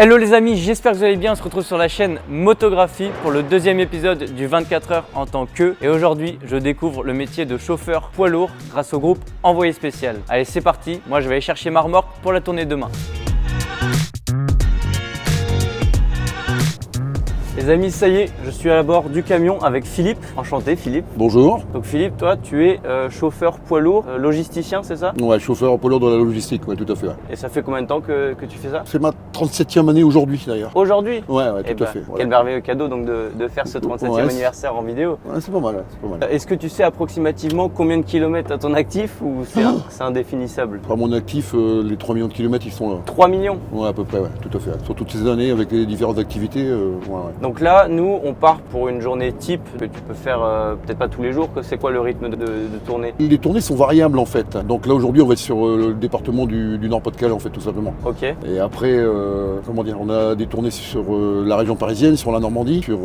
Hello les amis, j'espère que vous allez bien. On se retrouve sur la chaîne Motographie pour le deuxième épisode du 24 heures en tant que. Et aujourd'hui, je découvre le métier de chauffeur poids lourd grâce au groupe Envoyé Spécial. Allez, c'est parti. Moi, je vais aller chercher ma remorque pour la tournée demain. Les amis, ça y est, je suis à bord du camion avec Philippe. Enchanté Philippe. Bonjour. Donc Philippe, toi tu es chauffeur poids lourd, logisticien, c'est ça? Ouais, chauffeur poids lourd dans la logistique, ouais, tout à fait. Ouais. Et ça fait combien de temps que tu fais ça? C'est ma 37e année aujourd'hui d'ailleurs. Aujourd'hui? Ouais, Eh tout à ben, fait. Voilà. Quel merveilleux cadeau donc de faire ce 37e Ouais, anniversaire en vidéo. Ouais, c'est pas mal, ouais, c'est pas mal. Est-ce que tu sais approximativement combien de kilomètres à ton actif ou c'est indéfinissable? À mon actif, les 3 millions de kilomètres, ils sont là. 3 millions? Ouais, à peu près, ouais, tout à fait. Sur toutes ces années, avec les différentes activités, ouais. Donc là, nous, on part pour une journée type que tu peux faire peut-être pas tous les jours. C'est quoi le rythme de tournée? Les tournées sont variables en fait. Donc là aujourd'hui on va être sur le département du Nord-Pas-de-Calais en fait tout simplement. Ok. Et après, comment dire, on a des tournées sur la région parisienne, sur la Normandie, sur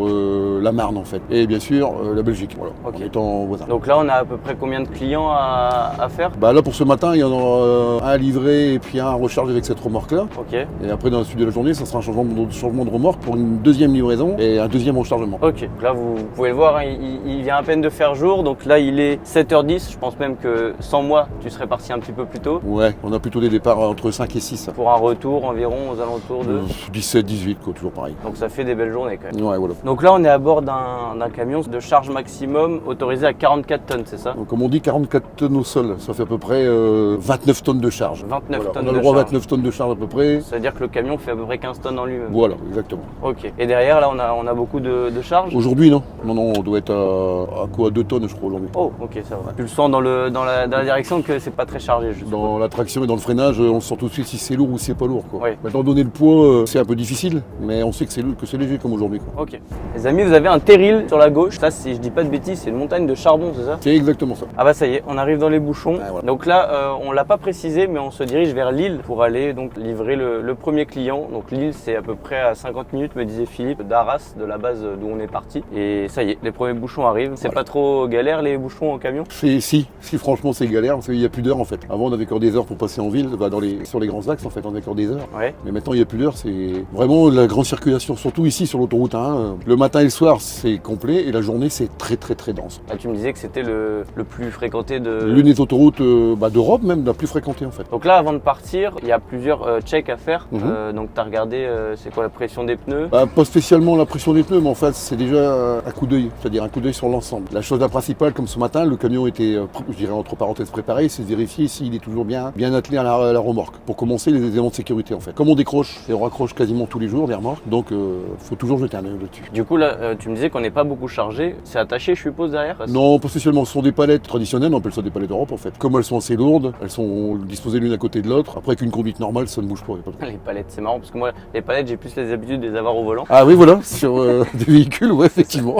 la Marne en fait. Et bien sûr la Belgique, voilà, Ok. en étant voisin. Donc là, on a à peu près combien de clients à faire? Bah là pour ce matin il y en aura un à livrer et puis un à recharger avec cette remorque là. Ok. Et après dans la suite de la journée ça sera un changement de remorque pour une deuxième livraison et un deuxième rechargement. Ok, donc là vous pouvez le voir, hein, il vient à peine de faire jour, donc là il est 7h10, je pense même que sans moi tu serais parti un petit peu plus tôt. Ouais, on a plutôt des départs entre 5 et 6. Pour un retour environ aux alentours de... 17, 18 quoi, toujours pareil. Donc ça fait des belles journées quand même. Ouais, voilà. Donc là on est à bord d'un camion de charge maximum autorisé à 44 tonnes, c'est ça? Donc, comme on dit, 44 tonnes au sol, ça fait à peu près 29 tonnes de charge. 29 Voilà, tonnes on a de le droit à charge. 29 tonnes de charge à peu près. Ça veut dire que le camion fait à peu près 15 tonnes en lui-même. Voilà, exactement. Ok, et derrière là on a beaucoup de charges? Aujourd'hui, non. Non, on doit être à quoi, 2 tonnes, je crois, aujourd'hui. Oh, ok, ça va. Tu le sens dans la direction que c'est pas très chargé, je suppose. Dans la traction et dans le freinage, on sent tout de suite si c'est lourd ou si c'est pas lourd. Quoi. Oui. Maintenant, donner le poids, c'est un peu difficile, mais on sait que c'est léger comme aujourd'hui. Quoi. Ok. Les amis, vous avez un terril sur la gauche. Ça, si je dis pas de bêtises, c'est une montagne de charbon, c'est ça? C'est exactement ça. Ah bah ça y est, on arrive dans les bouchons. Ah, voilà. Donc là, on l'a pas précisé, mais on se dirige vers Lille pour aller donc livrer le premier client. Donc Lille, c'est à peu près à 50 minutes, me disait Philippe, d'Arras, de la base d'où on est parti. Et ça y est, les premiers bouchons arrivent. C'est Voilà. pas trop galère les bouchons au camion? Si, franchement, c'est galère, parce qu'il n'y a plus d'heures en fait. Avant, on avait encore des heures pour passer en ville, bah, sur les grands axes en fait, on avait encore des heures. Ouais. Mais maintenant, il n'y a plus d'heures, c'est vraiment la grande circulation, surtout ici sur l'autoroute 1. Le matin et le soir, c'est complet, et la journée, c'est très dense. Là, tu me disais que c'était le plus fréquenté de... L'une des autoroutes d'Europe, même la plus fréquentée en fait. Donc là, avant de partir, il y a plusieurs checks à faire. Mhm. Donc tu as regardé, c'est quoi la pression des pneus? Bah, pas spécialement la pression des pneus, mais en fait, c'est déjà un coup d'œil, c'est-à-dire un coup d'œil sur l'ensemble. La chose principale, comme ce matin, le camion était, je dirais entre parenthèses, préparé, c'est de vérifier s'il est toujours bien attelé à la remorque. Pour commencer, les éléments de sécurité en fait. Comme on décroche et on raccroche quasiment tous les jours des remorques, donc faut toujours jeter un œil là-dessus. Du coup, là, tu me disais qu'on n'est pas beaucoup chargé. C'est attaché, je suppose, derrière? Non, pas spécialement. Ce sont des palettes traditionnelles, on appelle ça des palettes d'Europe en fait. Comme elles sont assez lourdes, elles sont disposées l'une à côté de l'autre. Après, avec une conduite normale, ça ne bouge pas. Y a pas de problème. Les palettes, c'est marrant parce que moi, les palettes, j'ai plus les habitudes de les avoir au volant. Ah oui, voilà, sur des véhicules, ouais, effectivement.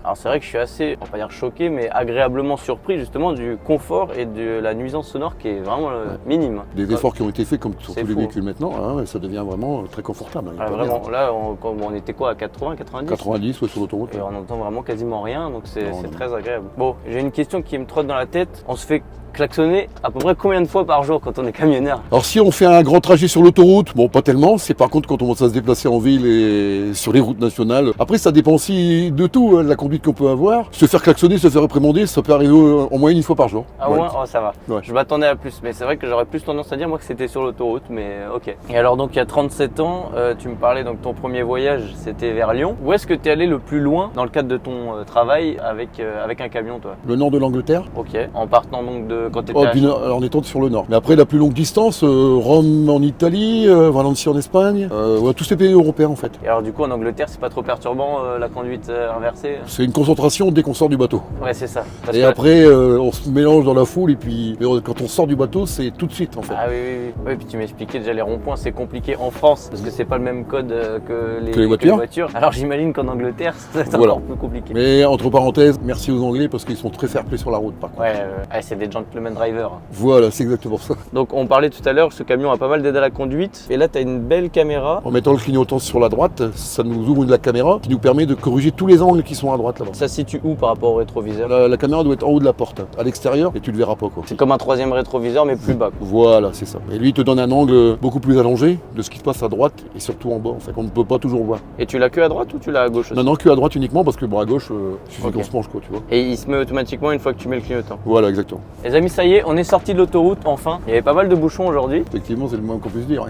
Alors, c'est vrai que je suis assez, on va pas dire choqué, mais agréablement surpris justement du confort et de la nuisance sonore qui est vraiment minime. Des efforts qui ont été faits, comme sur C'est tous les fou. véhicules maintenant, hein, ça devient vraiment très confortable. Ah, vraiment, là, on était quoi, à 80, 90? 90, ouais, sur l'autoroute. Et on n'entend vraiment quasiment rien, donc c'est Non. très agréable. Bon, j'ai une question qui me trotte dans la tête. On se fait klaxonner à peu près combien de fois par jour quand on est camionneur? Alors si on fait un grand trajet sur l'autoroute, bon pas tellement, c'est par contre quand on commence à se déplacer en ville et sur les routes nationales. Après ça dépend aussi de tout, hein, de la conduite qu'on peut avoir. Se faire klaxonner, se faire réprimander, ça peut arriver en moyenne une fois par jour. Ah Ouais. ouais, oh, ça va. Ouais. Je m'attendais à plus, mais c'est vrai que j'aurais plus tendance à dire moi que c'était sur l'autoroute, mais ok. Et alors donc il y a 37 ans, tu me parlais donc ton premier voyage, c'était vers Lyon. Où est-ce que tu es allé le plus loin dans le cadre de ton travail avec un camion, toi? Le nord de l'Angleterre. Ok. En partant donc de quand tu étais Oh, alors on est sur le nord. Mais après la plus longue distance, Rome en Italie, Valencia en Espagne, ouais, tous ces pays européens en fait. Et alors du coup en Angleterre, c'est pas trop perturbant la conduite inversée? C'est une concentration dès qu'on sort du bateau. Ouais, c'est ça. Parce Et que- après on se mélange dans la foule et puis quand on sort du bateau c'est tout de suite en fait. Ah oui. Oui, puis tu m'expliquais déjà les ronds-points, c'est compliqué en France parce que c'est pas le même code que les voitures. Alors j'imagine qu'en Angleterre, c'est Voilà. encore plus compliqué. Mais entre parenthèses, merci aux Anglais parce qu'ils sont très fair-play sur la route par contre. Ouais, c'est des gentlemen drivers. Voilà, c'est exactement ça. Donc on parlait tout à l'heure, ce camion a pas mal d'aide à la conduite. Et là, tu as une belle caméra. En mettant le clignotant sur la droite, ça nous zoom de la caméra qui nous permet de corriger tous les angles qui sont à droite là-bas. Ça se situe où par rapport au rétroviseur? La caméra doit être en haut de la porte, à l'extérieur, et tu le verras pas quoi. C'est comme un troisième rétroviseur mais plus bas. Voilà, c'est ça. Et lui, il te donne un angle beaucoup plus allongé de ce qui se passe à droite et surtout en bas, en fait. On ne peut pas toujours voir. Et tu l'as que à droite ou tu l'as à gauche aussi? Non, que à droite uniquement parce que bon, à gauche, il suffit Ok. qu'on se penche quoi, tu vois. Et il se met automatiquement une fois que tu mets le clignotant. Voilà, exactement. Les amis, ça y est, on est sorti de l'autoroute enfin. Il y avait pas mal de bouchons aujourd'hui. Effectivement, c'est le moins qu'on puisse dire.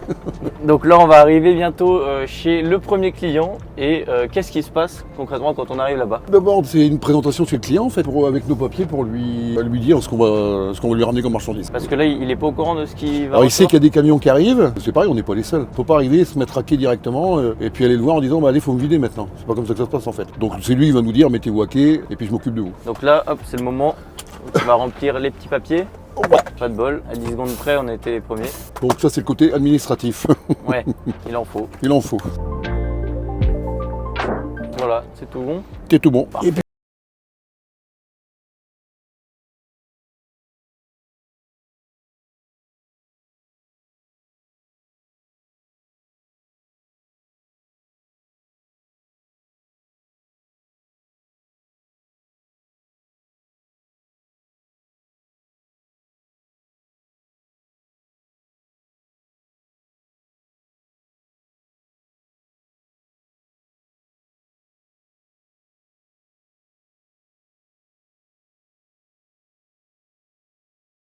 Donc là, on va arriver bientôt chez le premier client. Et qu'est-ce qui se passe concrètement quand on arrive là-bas? D'abord, c'est une présentation chez le client, en fait, avec nos papiers pour lui dire ce qu'on va lui ramener comme marchandise. Parce que là, il est pas au courant de ce qu'il va Alors, il sait recevoir. qu'il y a des camions qui arrivent. C'est pareil, on n'est pas les seuls. Faut pas arriver, se mettre à quai directement et puis aller le voir en disant, bah allez, faut me vider maintenant. C'est pas comme ça que ça se passe en fait. Donc c'est lui, il va nous dire, mettez-vous à quai et puis je m'occupe de vous. Donc là, hop, c'est le moment où tu vas remplir les petits papiers. Pas de bol, à 10 secondes près, on a été les premiers. Donc ça, c'est le côté administratif. Ouais, il en faut. Il en faut. Voilà, c'est tout bon. C'est tout bon. Et puis,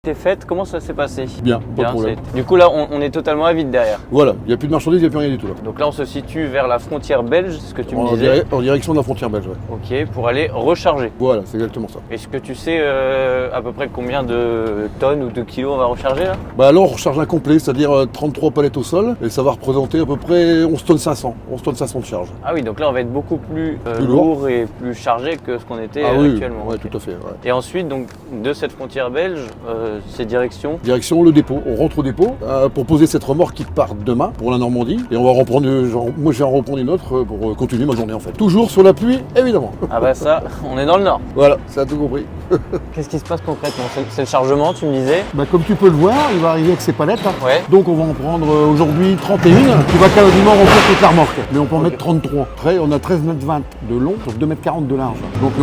T'es faite, comment ça s'est passé? bien, pas de problème. Du coup là, on est totalement à vide derrière. Voilà, il n'y a plus de marchandises, il n'y a plus rien du tout là. Donc là, on se situe vers la frontière belge, c'est ce que tu me disais. En direction de la frontière belge, ouais. Ok, pour aller recharger. Voilà, c'est exactement ça. Est-ce que tu sais à peu près combien de tonnes ou de kilos on va recharger là? Bah alors on recharge un complet, c'est-à-dire 33 palettes au sol, et ça va représenter à peu près 11 tonnes 500, 11 tonnes 500 de charge. Ah oui, donc là on va être beaucoup plus, Plus lourd. lourd et plus chargé que ce qu'on était Ah oui, actuellement. ouais, Ok. tout à fait. Ouais. Et ensuite, donc de cette frontière belge, c'est direction. Direction le dépôt, on rentre au dépôt pour poser cette remorque qui part demain pour la Normandie, et on va reprendre, moi je vais en reprendre une autre pour continuer ma journée en fait. Toujours sur la pluie, évidemment. Ah bah ça, on est dans le nord. Voilà, ça a tout compris. Qu'est-ce qui se passe concrètement? C'est le chargement, tu me disais? Bah, comme tu peux le voir, il va arriver avec ses palettes. Hein. Ouais. Donc on va en prendre aujourd'hui 31, qui va quasiment remplir toute la remorque. Mais on peut en mettre 33. Après, on a 13,20 m de long sur 2,40 m de large. Donc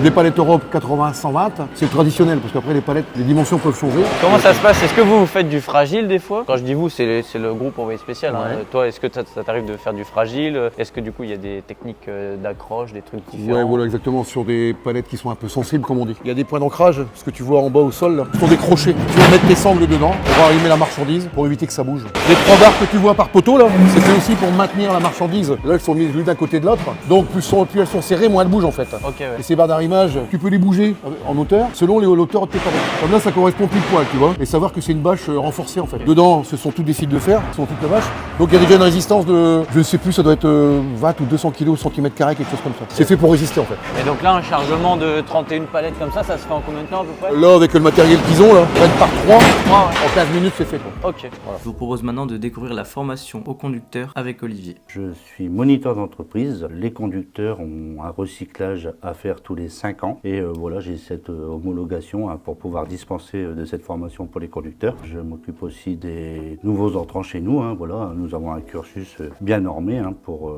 des palettes Europe 80-120, c'est traditionnel parce qu'après les palettes, les dimensions peuvent changer. Comment ça se passe? Est-ce que vous faites du fragile des fois? Quand je dis vous, c'est le groupe envoyé spécial. Hein. Ouais. Toi, est-ce que ça t'arrive de faire du fragile? Est-ce que du coup il y a des techniques d'accroche, des trucs différents? Ouais, voilà, exactement, sur des palettes qui sont un peu sensibles, comme on dit. Il y a des points d'ancrage, ce que tu vois en bas au sol, là, ce sont des crochets. Tu vas mettre tes sangles dedans pour arrimer la marchandise, pour éviter que ça bouge. Les 3 barres que tu vois par poteau, là, c'est fait aussi pour maintenir la marchandise. Là, elles sont mises l'une d'un côté de l'autre. Donc, plus elles sont serrées, moins elles bougent, en fait. Ok, ouais. Et ces barres d'arrimage, tu peux les bouger en hauteur, selon l'auteur de tes palettes. Comme là, ça correspond plus poil, tu vois. Et savoir que c'est une bâche renforcée, en fait. Dedans, ce sont tous des fils de fer, ce sont toutes les bâches. Donc, il y a déjà une résistance de, je ne sais plus, ça doit être 20 ou 200 kg au centimètre carré, quelque chose comme ça. C'est fait pour résister, en fait. Et donc là, un chargement de 31 palettes comme ça se fait en combien de temps à peu près? Là, avec le matériel qu'ils ont, là, prennent par 3, Trois, ouais. en 15 minutes, c'est fait, quoi. Ok. Je vous propose maintenant de découvrir la formation au conducteur avec Olivier. Je suis moniteur d'entreprise. Les conducteurs ont un recyclage à faire tous les 5 ans. Et voilà, j'ai cette homologation pour pouvoir dispenser de cette formation pour les conducteurs. Je m'occupe aussi des nouveaux entrants chez nous. Voilà, nous avons un cursus bien normé pour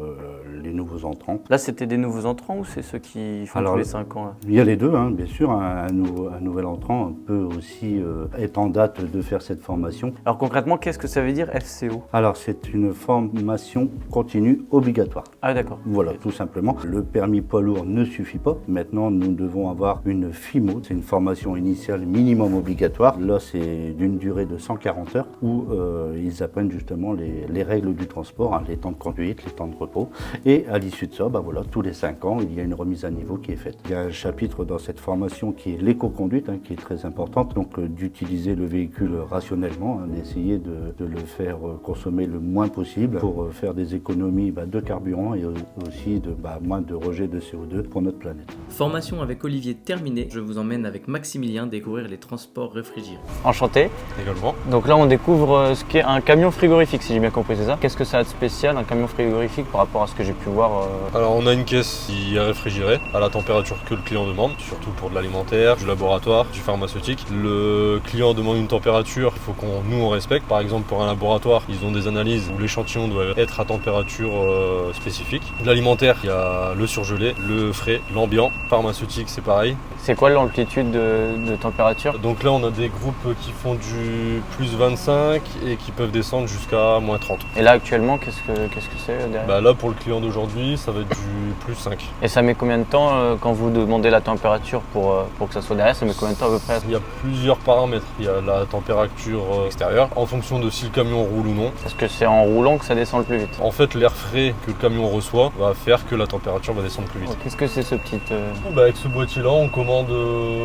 les nouveaux entrants. Là, c'était des nouveaux entrants ou c'est ceux qui font Alors, tous les 5 ans là? Il y a les deux, bien sûr. Un nouvel entrant peut aussi être en date de faire cette formation. Alors concrètement, qu'est-ce que ça veut dire FCO? Alors, c'est une formation continue obligatoire. Ah d'accord. Voilà, tout simplement. Le permis poids lourd ne suffit pas. Maintenant, nous devons avoir une FIMO. C'est une formation initiale minimum obligatoire. Là, c'est d'une durée de 140 heures où ils apprennent justement les règles du transport, les temps de conduite, les temps de repos. Et à l'issue de ça, voilà, tous les 5 ans, il y a une remise à niveau qui est faite. Il y a un chapitre dans cette formation qui est l'éco-conduite, qui est très importante. Donc, d'utiliser le véhicule rationnellement, d'essayer de le faire consommer le moins possible pour faire des économies de carburant et aussi de moins de rejet de CO2 pour notre planète. Formation avec Olivier terminée, je vous emmène avec Maximilien découvrir les transports réfrigéré. Enchanté. Également. Donc là on découvre ce qu'est un camion frigorifique si j'ai bien compris, c'est ça? Qu'est-ce que ça a de spécial un camion frigorifique par rapport à ce que j'ai pu voir Alors on a une caisse qui est réfrigérée à la température que le client demande, surtout pour de l'alimentaire, du laboratoire, du pharmaceutique. Le client demande une température, il faut qu'on nous on respecte. Par exemple pour un laboratoire, ils ont des analyses où l'échantillon doit être à température spécifique. De l'alimentaire, il y a le surgelé, le frais, l'ambiant. Pharmaceutique c'est pareil. C'est quoi l'amplitude de température? Donc là on a des groupes qui font du plus 25 et qui peuvent descendre jusqu'à moins 30. Et là actuellement qu'est-ce que c'est derrière? Bah là pour le client d'aujourd'hui ça va être du plus 5. Et ça met combien de temps quand vous demandez la température pour que ça soit derrière? Ça met combien de temps à peu près? Il y a plusieurs paramètres. Il y a la température extérieure en fonction de si le camion roule ou non. Parce que c'est en roulant que ça descend le plus vite. En fait l'air frais que le camion reçoit va faire que la température va descendre plus vite. Qu'est-ce que c'est ce petit... Bah, avec ce boîtier là on commande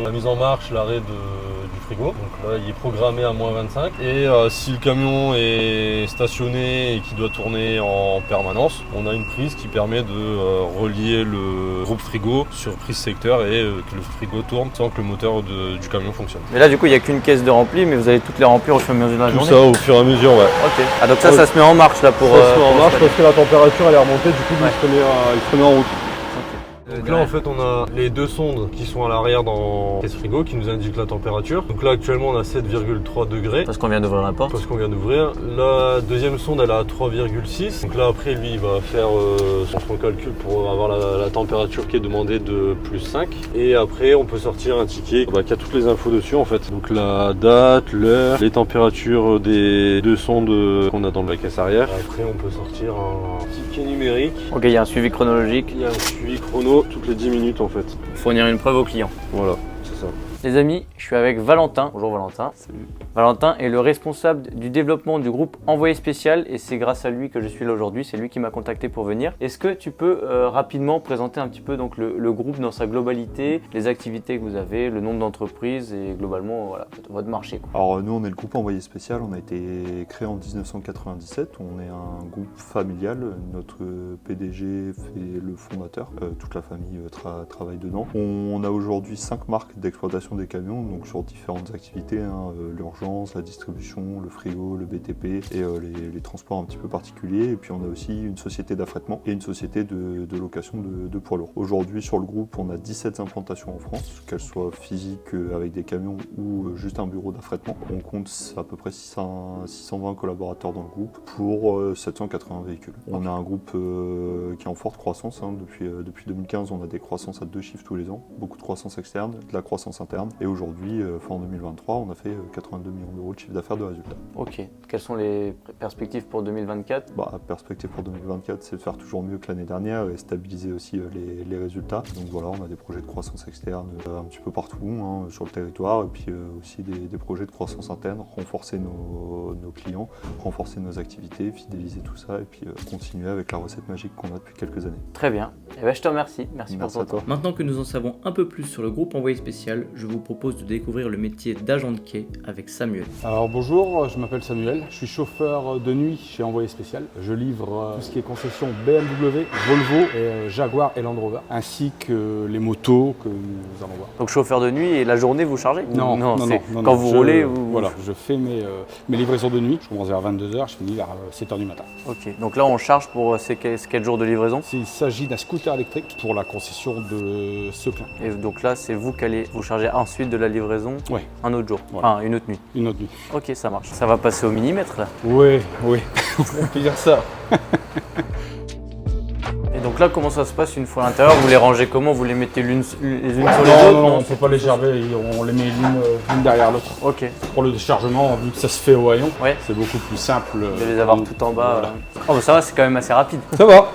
la mise en marche, l'arrêt du frigo. Donc là il est programmé à moins 25 et si le camion est stationné et qu'il doit tourner en permanence, on a une prise qui permet de relier le groupe frigo sur prise secteur et que le frigo tourne sans que le moteur du camion fonctionne. Mais là du coup il n'y a qu'une caisse de rempli mais vous allez toutes les remplir au fur et à mesure de la Tout journée? ça au fur et à mesure, ouais. Ok. Ah donc ça se met en marche là pour... Ça se met en marche parce que la température elle est remontée, du coup il se remet en route. Donc là en fait on a les deux sondes qui sont à l'arrière dans la caisse frigo qui nous indiquent la température. Donc là actuellement on a 7,3 degrés. Parce qu'on vient d'ouvrir la porte. Parce qu'on vient d'ouvrir. La deuxième sonde elle est à 3,6. Donc là après lui il va faire son calcul pour avoir la température qui est demandée de plus 5. Et après on peut sortir un ticket qui a toutes les infos dessus en fait. Donc la date, l'heure, les températures des deux sondes qu'on a dans la caisse arrière. Après on peut sortir un ticket numérique. Ok, il y a un suivi chronologique. Il y a un suivi chrono toutes les 10 minutes en fait. Fournir une preuve au client. Voilà, c'est ça. Les amis, je suis avec Valentin. Bonjour Valentin. Salut. Valentin est le responsable du développement du groupe Envoyé Spécial et c'est grâce à lui que je suis là aujourd'hui. C'est lui qui m'a contacté pour venir. Est-ce que tu peux rapidement présenter un petit peu donc, le groupe dans sa globalité, les activités que vous avez, le nombre d'entreprises et globalement voilà, votre marché, quoi. Alors nous on est le groupe Envoyé Spécial, on a été créé en 1997, on est un groupe familial, notre PDG fait le fondateur, toute la famille travaille dedans. On a aujourd'hui 5 marques d'exploitation des camions, donc sur différentes activités, l'urgence, la distribution, le frigo, le BTP et les transports un petit peu particuliers. Et puis on a aussi une société d'affrètement et une société de location de poids lourds. Aujourd'hui sur le groupe on a 17 implantations en France, qu'elles soient physiques avec des camions ou juste un bureau d'affrètement. On compte à peu près 620 collaborateurs dans le groupe pour 780 véhicules. On a un groupe qui est en forte croissance, depuis 2015 on a des croissances à 2 chiffres tous les ans, beaucoup de croissance externe, de la croissance interne et aujourd'hui, en 2023, on a fait 82 millions d'euros de chiffre d'affaires de résultats. Ok. Quelles sont les perspectives pour 2024? Perspective pour 2024, c'est de faire toujours mieux que l'année dernière et stabiliser aussi les résultats. Donc voilà, on a des projets de croissance externe un petit peu partout sur le territoire et puis aussi des projets de croissance interne, renforcer nos clients, renforcer nos activités, fidéliser tout ça et puis continuer avec la recette magique qu'on a depuis quelques années. Très bien. Et ben, je te remercie. Merci pour Merci ton à toi. temps. Maintenant que nous en savons un peu plus sur le groupe Envoyé Spécial, je vous propose de découvrir le métier d'agent de quai avec Samuel. Alors bonjour, je m'appelle Samuel, je suis chauffeur de nuit chez Envoyé Spécial. Je livre tout ce qui est concession BMW, Volvo, et Jaguar et Land Rover, ainsi que les motos que nous allons voir. Donc chauffeur de nuit et la journée vous chargez? Non, c'est quand vous roulez vous... Voilà, je fais mes livraisons de nuit. Je commence vers 22h, je finis vers 7h du matin. Ok, donc là on charge pour c'est quel jour de livraison? Il s'agit d'un scooter électrique pour la concession de Seclin. Et donc là c'est vous qui allez vous charger ensuite de la livraison Ouais. un autre jour, Voilà. enfin une autre nuit. Une autre nuit. Ok, ça marche. Ça va passer au millimètre là. Oui, on peut dire ça. Et donc là comment ça se passe une fois à l'intérieur? Vous les rangez comment? Vous les mettez les unes sur les Non, autres? on ne peut pas les gerber, on les met l'une derrière l'autre. Ok. Pour le déchargement, vu que ça se fait au haillon, Ouais. c'est beaucoup plus simple. De les avoir tout en bas. Voilà. Oh bah ça va, c'est quand même assez rapide. Ça va,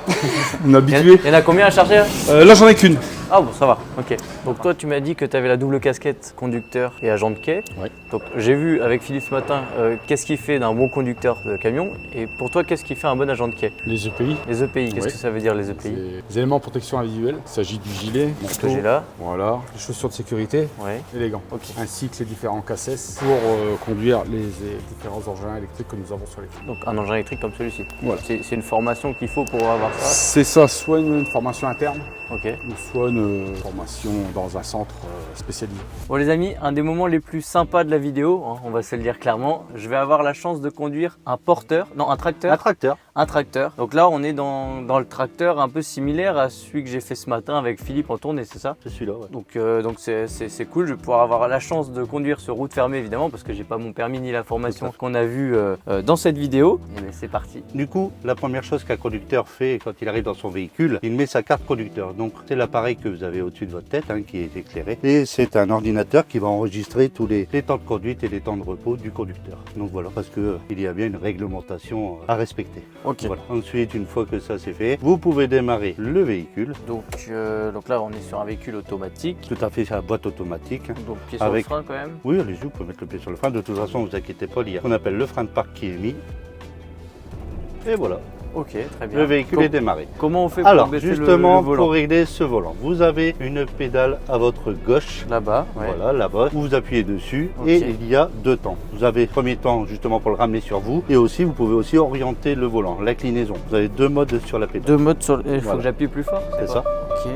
on est habitué. Il y en a combien à charger là? Là j'en ai qu'une. Ah bon, ça va, ok. Donc toi, tu m'as dit que tu avais la double casquette conducteur et agent de quai. Ouais. Donc j'ai vu avec Philippe ce matin qu'est-ce qui fait d'un bon conducteur de camion et pour toi, qu'est-ce qui fait un bon agent de quai? Les EPI, Les EPI, qu'est-ce Ouais. que ça veut dire les c'est EPI? les éléments de protection individuelle. Il s'agit du gilet, Ce que manteau, j'ai là. voilà, les chaussures de sécurité Ouais. et les gants. Ok. Ainsi que les différents cassettes pour conduire les différents engins électriques que nous avons sur les quais. Donc un engin électrique comme celui-ci. Voilà. C'est une formation qu'il faut pour avoir ça. C'est ça, soit une formation interne, Ok. ou soit une une formation dans un centre spécialisé. Bon les amis, un des moments les plus sympas de la vidéo, hein, on va se le dire clairement, je vais avoir la chance de conduire un tracteur. Un tracteur. Donc là on est dans le tracteur un peu similaire à celui que j'ai fait ce matin avec Philippe en tournée, c'est ça? C'est celui-là, ouais. Donc c'est cool, je vais pouvoir avoir la chance de conduire sur route fermée évidemment parce que j'ai pas mon permis ni la formation qu'on a vue dans cette vidéo. Et bien c'est parti. Du coup, la première chose qu'un conducteur fait quand il arrive dans son véhicule, il met sa carte conducteur. Donc c'est l'appareil que vous avez au-dessus de votre tête qui est éclairé. Et c'est un ordinateur qui va enregistrer tous les temps de conduite et les temps de repos du conducteur. Donc voilà, parce qu'il y a bien une réglementation à respecter. Ok. Voilà. Ensuite, une fois que ça c'est fait, vous pouvez démarrer le véhicule. Donc là on est sur un véhicule automatique. Tout à fait, c'est la boîte automatique. Donc pied sur le frein quand même. Oui, allez-y, vous pouvez mettre le pied sur le frein. De toute façon, vous inquiétez pas, il y a ce qu'on appelle le frein de parc qui est mis. Et voilà. Ok, très bien. Le véhicule est démarré. Comment on fait pour Alors, baisser justement, le volant? pour régler ce volant, vous avez une pédale à votre gauche. Là-bas, ouais. Voilà, là-bas. Vous appuyez dessus Ok. et il y a deux temps. Vous avez premier temps justement pour le ramener sur vous et aussi vous pouvez aussi orienter le volant, l'inclinaison. Vous avez deux modes sur la pédale. Deux modes sur le... Il faut Voilà. que j'appuie plus fort? C'est ça. Ok.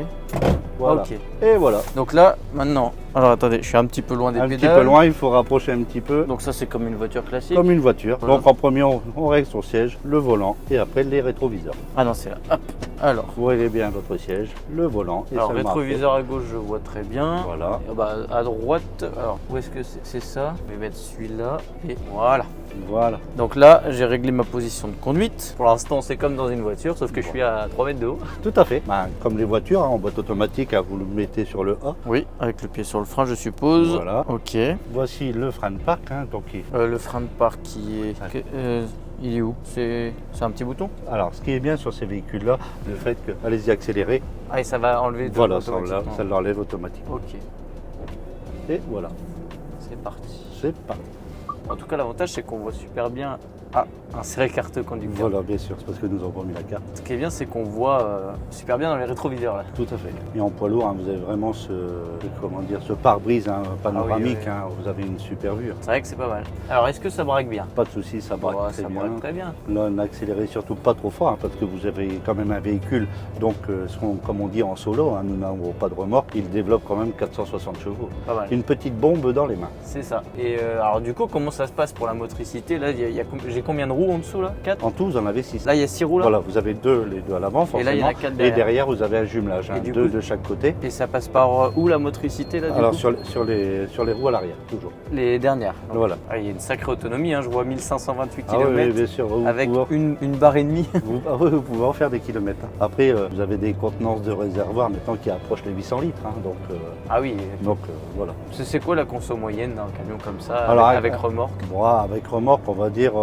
Voilà. Ok. Et voilà. Donc là, maintenant, alors attendez, je suis un petit peu loin des Un pédales. petit peu loin, il faut rapprocher un petit peu. Donc ça c'est comme une voiture classique. Comme une voiture. Voilà. Donc en premier, on règle son siège, le volant et après les rétroviseurs. Ah non, c'est là. Hop. Alors. Vous réglez bien votre siège, le volant et Alors seulement rétroviseur à gauche, je vois très bien. après. Voilà. Et bah, à droite, alors où est-ce que c'est ça? Je vais mettre celui-là et voilà. Voilà. Donc là, j'ai réglé ma position de conduite. Pour l'instant, c'est comme dans une voiture, sauf que je suis à 3 mètres de haut. Tout à fait. Ben, comme les voitures, en boîte automatique, vous le mettez sur le A. Oui, avec le pied sur le frein, je suppose. Voilà. Ok. Voici le frein de parc. Donc, Le frein de parc qui est... il est où? C'est un petit bouton? alors, ce qui est bien sur ces véhicules-là, le fait que, allez-y, accélérez. Ah, et ça va enlever tout Voilà, ça automatiquement. l'enlève automatiquement. Ok, Et voilà, c'est parti. c'est parti. En tout cas, l'avantage, c'est qu'on voit super bien insérer carte conducteur. Voilà, bien sûr, c'est parce que nous avons pas mis la carte. Ce qui est bien, c'est qu'on voit super bien dans les rétroviseurs. Là. Tout à fait. Et en poids lourd, vous avez vraiment ce pare-brise panoramique. Ah oui, oui. Vous avez une super vue. C'est vrai que c'est pas mal. Alors, est-ce que ça braque bien? Pas de souci, ça braque très ça bien. braque très bien. Là, n'accélérez surtout pas trop fort parce que vous avez quand même un véhicule. Donc, comme on dit en solo, nous n'avons pas de remorque. Il développe quand même 460 chevaux. Pas mal. Une petite bombe dans les mains. C'est ça. Et alors, du coup, comment ça se passe pour la motricité? Là, j'ai combien de roues en dessous là? 4? En tout, vous en avez 6. Là, il y a 6 roues là? Voilà, vous avez les deux à l'avant, forcément. Et là, il y en a 4 Et derrière. derrière, vous avez un jumelage, Et du deux coup- de chaque côté. Et ça passe par où la motricité là du Alors, coup sur les roues à l'arrière, toujours. Les dernières. Donc, Voilà. il y a une sacrée autonomie, hein, je vois 1528 Ah oui, km bien sûr. Vous avec pouvez, une barre et demie. vous pouvez en faire des kilomètres. Après, vous avez des contenances de réservoir maintenant qui approchent les 800 litres. Ah oui, Voilà. c'est quoi la conso moyenne d'un camion comme ça Alors, avec remorque? Bon, avec remorque, on va dire,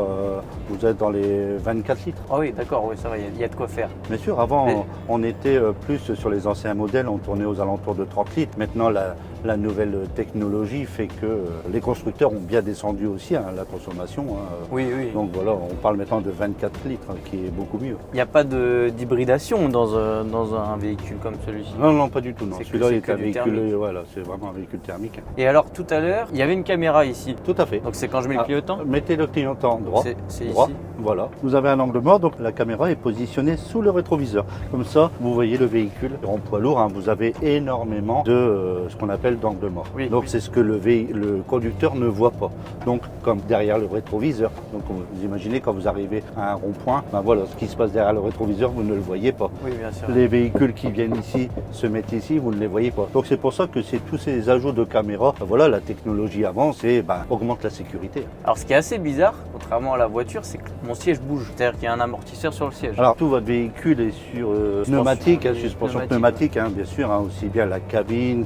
vous êtes dans les 24 litres. Ah oui, d'accord, oui, ça va, il y a de quoi faire. Bien sûr, avant, Mais- on était plus sur les anciens modèles, on tournait aux alentours de 30 litres. Maintenant, la nouvelle technologie fait que les constructeurs ont bien descendu aussi la consommation. Oui, oui. Donc voilà, on parle maintenant de 24 litres, qui est beaucoup mieux. Il n'y a pas d'hybridation dans un véhicule comme celui-ci. Non, pas du tout. Non. C'est que- Celui-là c'est est que un du véhicule, thermique. voilà, c'est vraiment un véhicule thermique. Et alors, tout à l'heure, il y avait une caméra ici. Tout à fait. Donc c'est quand je mets le clignotant? Mettez le clignotant droit. C'est droit. ici. Voilà. Vous avez un angle mort, donc la caméra est positionnée sous le rétroviseur. Comme ça, vous voyez le véhicule. En poids lourd, vous avez énormément de ce qu'on appelle d'angle mort. Oui, donc oui. c'est ce que le conducteur ne voit pas. Donc comme derrière le rétroviseur. Donc vous imaginez quand vous arrivez à un rond-point, voilà, ce qui se passe derrière le rétroviseur, vous ne le voyez pas. Oui, bien sûr. Les véhicules qui viennent ici se mettent ici, vous ne les voyez pas. Donc c'est pour ça que c'est tous ces ajouts de caméras. Voilà, la technologie avance et augmente la sécurité. Alors ce qui est assez bizarre, contrairement à la voiture, c'est que mon siège bouge. C'est-à-dire qu'il y a un amortisseur sur le siège. Alors tout votre véhicule est sur pneumatique, suspension pneumatique, pneumatique, bien sûr, aussi bien la cabine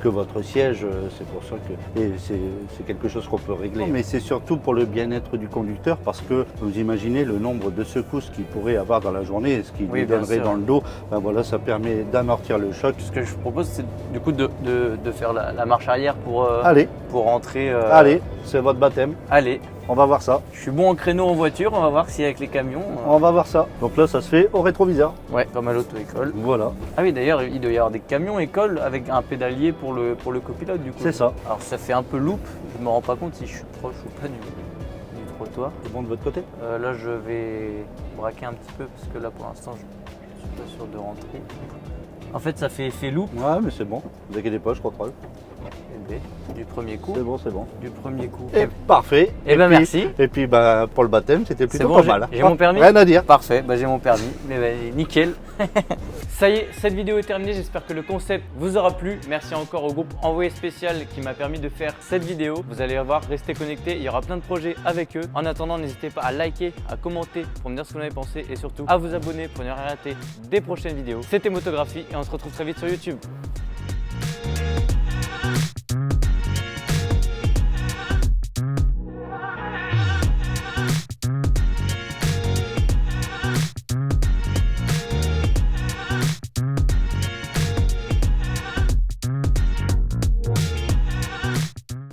que votre siège. C'est pour ça que c'est quelque chose qu'on peut régler. Mais c'est surtout pour le bien-être du conducteur parce que vous imaginez le nombre de secousses qu'il pourrait avoir dans la journée et ce qu'il Oui, lui bien donnerait sûr. dans le dos. Voilà, ça permet d'amortir le choc. Ce que je vous propose, c'est du coup de faire la marche arrière pour rentrer. Allez, c'est votre baptême. Allez, On va voir ça. je suis bon en créneau en voiture, on va voir si avec les camions. On va voir ça. Donc là, ça se fait au rétroviseur. Ouais, comme à l'auto-école. Voilà, Ah oui, d'ailleurs, il doit y avoir des camions école avec un pédalier pour le copilote du coup. c'est ça. Alors ça fait un peu loop, je me rends pas compte si je suis proche ou pas du trottoir. C'est bon de votre côté? Là, je vais braquer un petit peu parce que là, pour l'instant, je suis pas sûr de rentrer. En fait, ça fait effet loup. Ouais, mais c'est bon. Ne vous inquiétez pas, je contrôle. Du premier coup. C'est bon, c'est bon. Du premier coup. Et parfait. Eh ben, puis- merci. Et puis pour le baptême, c'était C'est plutôt bon, pas j'ai mal. j'ai mon permis. Rien à dire. Parfait, j'ai mon permis. Mais nickel. Ça y est, cette vidéo est terminée. J'espère que le concept vous aura plu. Merci encore au groupe Envoyé Spécial qui m'a permis de faire cette vidéo. Vous allez voir, restez connectés. Il y aura plein de projets avec eux. En attendant, n'hésitez pas à liker, à commenter pour me dire ce que vous en avez pensé et surtout à vous abonner pour ne rien rater des prochaines vidéos. C'était Motographie et on se retrouve très vite sur YouTube.